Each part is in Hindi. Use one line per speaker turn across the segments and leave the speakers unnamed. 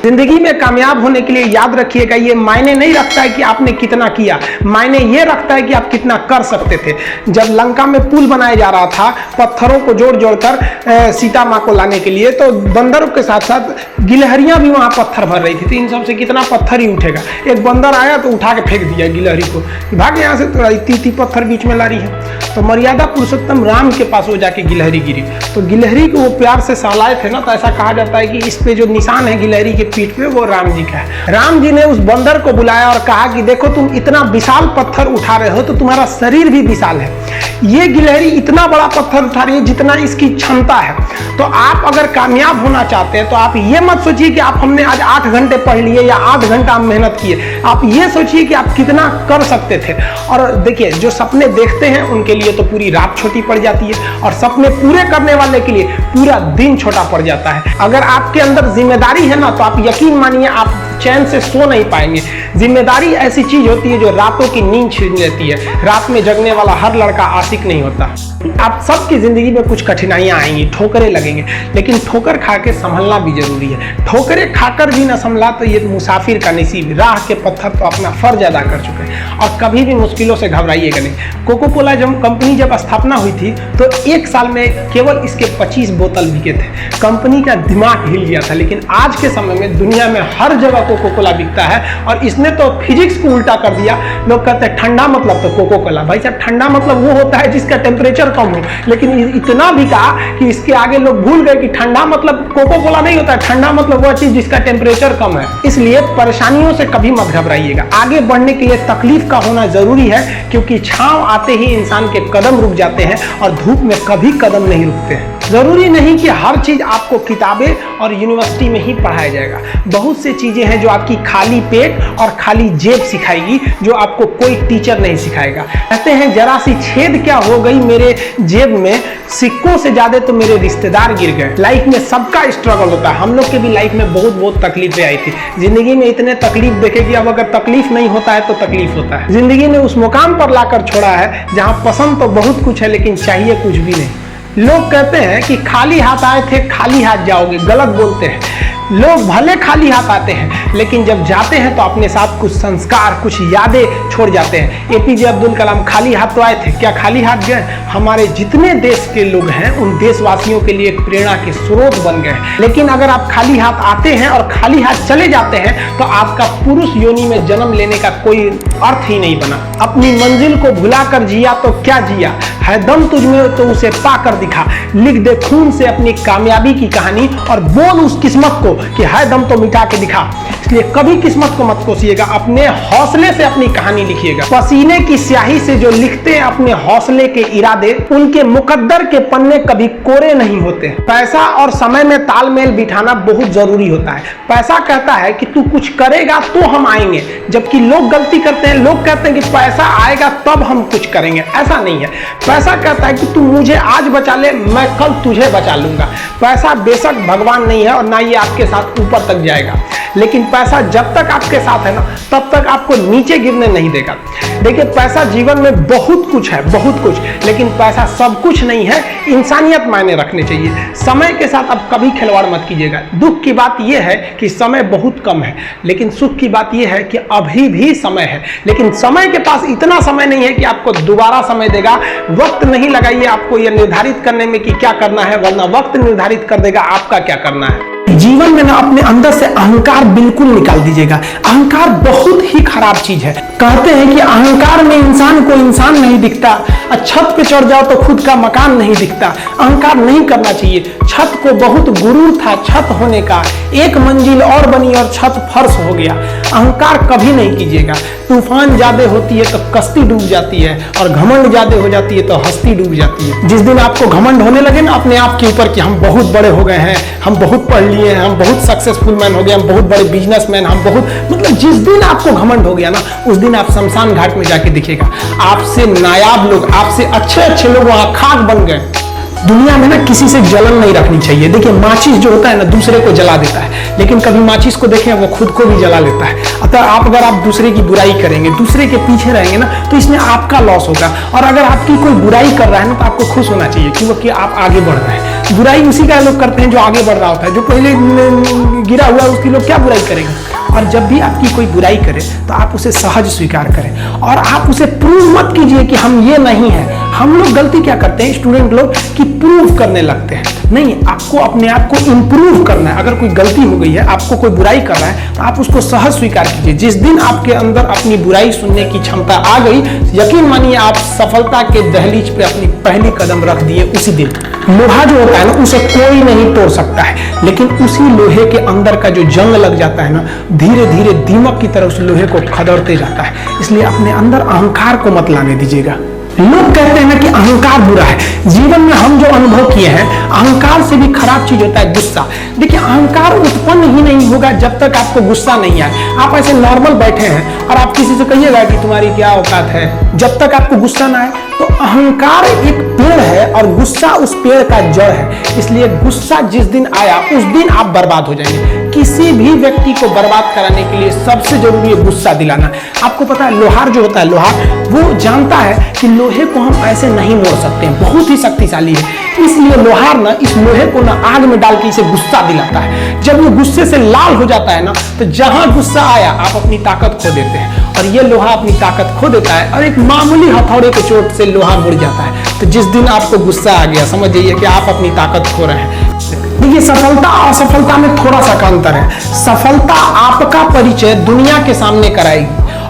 जिंदगी में कामयाब होने के लिए याद रखिएगा, ये मायने नहीं रखता है कि आपने कितना किया, मायने ये रखता है कि आप कितना कर सकते थे। जब लंका में पुल बनाया जा रहा था पत्थरों को जोड़ जोड़कर सीता माँ को लाने के लिए, तो बंदरों के साथ साथ गिलहरियां भी वहां पत्थर भर रही थी। तो इन सबसे कितना पत्थर ही उठेगा। एक बंदर आया तो उठा के फेंक दिया गिलहरी को, भाग यहाँ से, तो इतनी पत्थर बीच में ला रही है। तो मर्यादा पुरुषोत्तम राम के पास वो जाके गिलहरी गिरी, तो गिलहरी को वो प्यार से सहलाए थे ना, तो ऐसा कहा जाता है कि इस पे जो निशान है गिलहरी के पीठ पे, वो राम जी का है। राम जी ने उस बंदर को बुलाया और कहा कि देखो तुम इतना विशाल पत्थर उठा रहे हो तो तुम्हारा शरीर भी विशाल है, ये गिलहरी इतना बड़ा पत्थर उठा रही है जितना इसकी क्षमता है। तो आप अगर कामयाब होना चाहते हैं तो आप ये मत सोचिए कि आप हमने आज 8 घंटे पढ़ लिए या 8 घंटा मेहनत किए, आप ये सोचिए कि आप कितना कर सकते थे। और देखिए, जो सपने देखते हैं उनके लिए तो पूरी रात छोटी पड़ जाती है, और सपने पूरे करने वाले के लिए पूरा दिन छोटा पड़ जाता है। अगर आपके अंदर जिम्मेदारी है ना, तो आप यकीन मानिए आप चैन से सो नहीं पाएंगे। जिम्मेदारी ऐसी चीज होती है जो रातों की नींद छीन लेती है। रात में जगने वाला हर लड़का आशिक नहीं होता। आप सबकी जिंदगी में कुछ कठिनाइयां आएंगी, ठोकरें लगेंगे, लेकिन ठोकर खा के संभलना भी जरूरी है। ठोकरें खाकर भी ना संभला तो ये मुसाफिर का नसीब। राह के पत्थर तो अपना फर्ज अदा कर चुके हैं, और कभी भी मुश्किलों से घबराइएगा नहीं। कोको कोला कंपनी जब स्थापना हुई थी तो 1 साल में केवल इसके 25 बोतल बिके थे। कंपनी का दिमाग हिल गया था, लेकिन आज के समय में दुनिया में हर जगह कोको कोला बिकता है, और इसने तो फिजिक्स को उल्टा कर दिया। लोग कहते हैं ठंडा मतलब तो कोको कोला। भाई साहब, ठंडा मतलब वो होता है जिसका टेम्परेचर कम हो, लेकिन इतना भी कहा कि इसके आगे लोग भूल गए कि ठंडा मतलब कोको कोला नहीं होता है, ठंडा मतलब वह चीज जिसका टेम्परेचर कम है। इसलिए परेशानियों से कभी मत घबराइएगा। आगे बढ़ने के लिए तकलीफ का होना जरूरी है, क्योंकि छांव आते ही इंसान के कदम रुक जाते हैं और धूप में कभी कदम नहीं रुकते हैं। जरूरी नहीं कि हर चीज आपको किताबें और यूनिवर्सिटी में ही पढ़ाया जाएगा। बहुत सी चीजें हैं जो आपकी खाली पेट और खाली जेब सिखाएगी, जो आपको कोई टीचर नहीं सिखाएगा। कहते हैं जरा सी छेद क्या हो गई मेरे जेब में, सिक्कों से ज्यादा तो मेरे रिश्तेदार गिर गए। लाइफ में सबका स्ट्रगल होता है। हम लोग के भी लाइफ में बहुत तकलीफें आई थी। जिंदगी में इतने तकलीफ देखे कि अब अगर तकलीफ नहीं होता है तो तकलीफ होता है। जिंदगी ने उस मुकाम पर लाकर छोड़ा है जहां पसंद तो बहुत कुछ है, लेकिन चाहिए कुछ भी नहीं। लोग कहते हैं कि खाली हाथ आए थे खाली हाथ जाओगे, गलत बोलते हैं। लोग भले खाली हाथ आते हैं, लेकिन जब जाते हैं तो अपने साथ कुछ संस्कार, कुछ यादें छोड़ जाते हैं। एपीजे अब्दुल कलाम खाली हाथ तो आए थे, क्या खाली हाथ गए? हमारे जितने देश के लोग हैं उन देशवासियों के लिए एक प्रेरणा के स्रोत बन गए। लेकिन अगर आप खाली हाथ आते हैं और खाली हाथ चले जाते हैं तो आपका पुरुष योनि में जन्म लेने का कोई अर्थ ही नहीं बना। अपनी मंजिल को भुलाकर जिया तो क्या जिया, है दम तुझमें तो उसे पाकर दिखा। लिख दे खून से अपनी कामयाबी की कहानी और बोल उस किस्मत को कि है दम तो मिटा के दिखा। इसलिए कभी किस्मत को मत कोसिएगा, अपने हौसले से अपनी कहानी लिखिएगा। पसीने की स्याही से जो लिखते हैं अपने हौसले के इरादे, उनके मुकद्दर के पन्ने कभी कोरे नहीं होते। पैसा और समय में तालमेल बिठाना बहुत जरूरी होता है। पैसा कहता है कि तू कुछ करेगा तो हम आएंगे, जबकि लोग गलती करते हैं। लोग कहते हैं कि पैसा आएगा तब हम कुछ करेंगे, ऐसा नहीं है। पैसा कहता है कि तू मुझे आज बचा ले, मैं कल तुझे बचा लूंगा। पैसा बेशक भगवान नहीं है और ना ये आपके साथ ऊपर तक जाएगा, लेकिन पैसा जब तक आपके साथ है ना, तब तक आपको नीचे गिरने नहीं देगा। देखिए, पैसा जीवन में बहुत कुछ है, बहुत कुछ, लेकिन पैसा सब कुछ नहीं है। इंसानियत मायने रखने चाहिए। समय के साथ आप कभी खिलवाड़ मत कीजिएगा। दुख की बात यह है कि समय बहुत कम है, लेकिन सुख की बात यह है कि अभी भी समय है। लेकिन समय के पास इतना समय नहीं है कि आपको दोबारा समय देगा। वक्त नहीं लगाइए आपको यह निर्धारित करने में कि क्या करना है, वरना वक्त निर्धारित कर देगा आपका क्या करना है। जीवन में ना अपने अंदर से अहंकार बिल्कुल निकाल दीजिएगा। अहंकार बहुत ही खराब चीज है। कहते हैं कि अहंकार में इंसान को इंसान नहीं दिखता, छत पे चढ़ जाओ तो खुद का मकान नहीं दिखता। अहंकार नहीं करना चाहिए। छत को बहुत गुरूर था छत होने का, एक मंजिल और बनी और छत फर्श हो गया। अहंकार कभी नहीं कीजिएगा। तूफान ज्यादा होती है तो कश्ती डूब जाती है, और घमंड ज्यादा हो जाती है तो हस्ती डूब जाती है। जिस दिन आपको घमंड होने लगे ना अपने आप के ऊपर कि हम बहुत बड़े हो गए हैं, हम बहुत पढ़ लिए हैं, हम बहुत सक्सेसफुल मैन हो गए, हम बहुत बड़े बिजनेसमैन, हम बहुत, मतलब जिस दिन आपको घमंड हो गया ना, उस दिन आप शमशान घाट में जाके दिखेगा आपसे नायाब लोग, आपसे अच्छे लोग वहां खाक बन गए। दुनिया में ना किसी से जलन नहीं रखनी चाहिए। देखिए, माचिस जो होता है ना दूसरे को जला देता है, लेकिन कभी माचिस को देखें वो खुद को भी जला लेता है। अतः अगर आप दूसरे की बुराई करेंगे, दूसरे के पीछे रहेंगे ना, तो इसमें आपका लॉस होगा। और अगर आपकी कोई बुराई कर रहा है ना, तो आपको खुश होना चाहिए क्योंकि आप आगे बढ़ रहे हैं। बुराई उसी का लोग करते हैं जो आगे बढ़ रहा होता है, जो पहले गिरा हुआ है उसकी लोग क्या बुराई करेंगे। और जब भी आपकी कोई बुराई करे तो आप उसे सहज स्वीकार करें और आप उसे प्रूव मत कीजिए कि हम ये नहीं है। हम लोग गलती क्या करते हैं स्टूडेंट लोग कि प्रूव करने लगते हैं। नहीं, आपको अपने आप को इंप्रूव करना है। अगर कोई गलती हो गई है, आपको कोई बुराई कर रहा है, तो आप उसको सहज स्वीकार कीजिए। जिस दिन आपके अंदर अपनी बुराई सुनने की क्षमता आ गई, यकीन मानिए आप सफलता के दहलीज पे अपनी पहली कदम रख दिए उसी दिन। लोहा जो होता है ना, उसे कोई नहीं तोड़ सकता है, लेकिन उसी लोहे के अंदर का जो जंग लग जाता है ना, धीरे धीरे दीमक की तरह उस लोहे को खदड़ते जाता है। इसलिए अपने अंदर अहंकार को मत लाने दीजिएगा। लोग कहते हैं ना कि अहंकार बुरा है। जीवन में हम जो अनुभव किए हैं, अहंकार से भी खराब चीज होता है गुस्सा। देखिए, अहंकार उत्पन्न ही नहीं होगा जब तक आपको गुस्सा नहीं आए। आप ऐसे नॉर्मल बैठे हैं और आप किसी से कहिएगा कि तुम्हारी क्या औकात है, जब तक आपको गुस्सा ना आए। तो अहंकार एक पेड़ है और गुस्सा उस पेड़ का जड़ है। इसलिए गुस्सा जिस दिन आया उस दिन आप बर्बाद हो जाएंगे। किसी भी व्यक्ति को बर्बाद कराने के लिए सबसे जरूरी है गुस्सा दिलाना। आपको पता है, लोहार जो होता है, लोहार वो जानता है कि लोहे को हम ऐसे नहीं मोड़ सकते हैं, बहुत ही शक्तिशाली है। इसलिए लोहार ना इस लोहे को ना आग में डाल के इसे गुस्सा दिलाता है। जब वो गुस्से से लाल हो जाता है ना, तो जहां गुस्सा आया आप अपनी ताकत खो देते हैं। और ये लोहा अपनी ताकत खो देता है और एक मामूली हथौड़े के चोट से लोहा मुड़ जाता है। तो जिस दिन आपको गुस्सा आ गया, समझ जाइए कि आप अपनी ताकत खो रहे हैं। देखिए, सफलता और असफलता में थोड़ा सा का अंतर है। सफलता आपका परिचय दुनिया के सामने कराएगी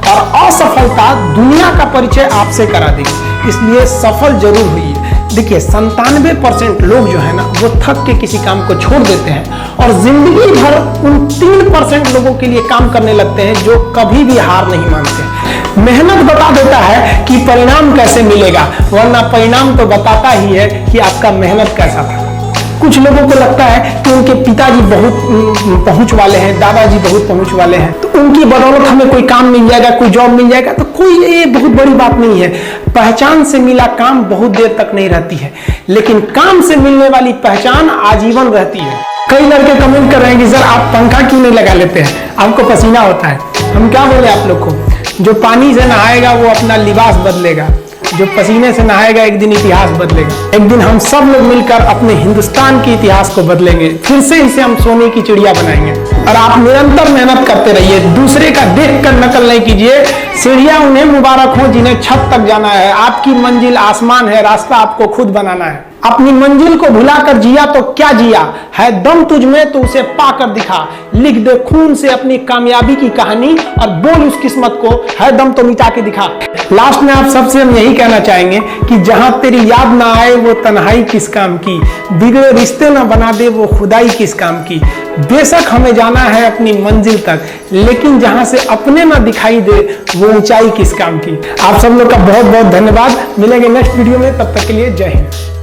और असफलता दुनिया का परिचय आपसे करा देगी। इसलिए सफल जरूर हुई। देखिए, 97% लोग जो है ना, वो थक के किसी काम को छोड़ देते हैं और जिंदगी भर उन 3% लोगों के लिए काम करने लगते हैं जो कभी भी हार नहीं मानते। मेहनत बता देता है कि परिणाम कैसे मिलेगा, वरना परिणाम तो बताता ही है कि आपका मेहनत कैसा था। कुछ लोगों को लगता है कि उनके पिताजी बहुत पहुंच वाले हैं, दादाजी बहुत पहुंच वाले हैं, तो उनकी बदौलत हमें कोई काम मिल जाएगा, कोई जॉब मिल जाएगा। तो कोई ये बहुत बड़ी बात नहीं है। पहचान से मिला काम बहुत देर तक नहीं रहती है, लेकिन काम से मिलने वाली पहचान आजीवन रहती है। कई लड़के कमेंट कर रहे हैं कि सर आप पंखा क्यों नहीं लगा लेते हैं, आपको पसीना होता है। हम क्या बोले आप लोग को, जो पानी से नहाएगा वो अपना लिबास बदलेगा, जो पसीने से नहाएगा एक दिन इतिहास बदलेगा। एक दिन हम सब लोग मिलकर अपने हिंदुस्तान के इतिहास को बदलेंगे, फिर से इसे हम सोने की चिड़िया बनाएंगे। और आप निरंतर मेहनत करते रहिए, दूसरे का देखकर नकल नहीं कीजिए। सीढ़ियां उन्हें मुबारक हो जिन्हें छत तक जाना है। आपकी मंजिल आसमान है, रास्ता आपको खुद बनाना है। अपनी मंजिल को भुलाकर जिया तो क्या जिया, है दम तुझ में तो उसे पाकर दिखा। लिख दे खून से अपनी कामयाबी की कहानी और बोल उस किस्मत को, है दम तो मिटा के दिखा। लास्ट में आप सबसे हम यही कहना चाहेंगे कि जहां तेरी याद ना आए वो तन्हाई किस काम की, बिगड़े रिश्ते ना बना दे वो खुदाई किस काम की। बेशक हमें जाना है अपनी मंजिल तक, लेकिन जहां से अपने ना दिखाई दे वो ऊंचाई किस काम की। आप सब लोग का बहुत बहुत धन्यवाद। मिलेंगे नेक्स्ट वीडियो में, तब तक के लिए जय हिंद।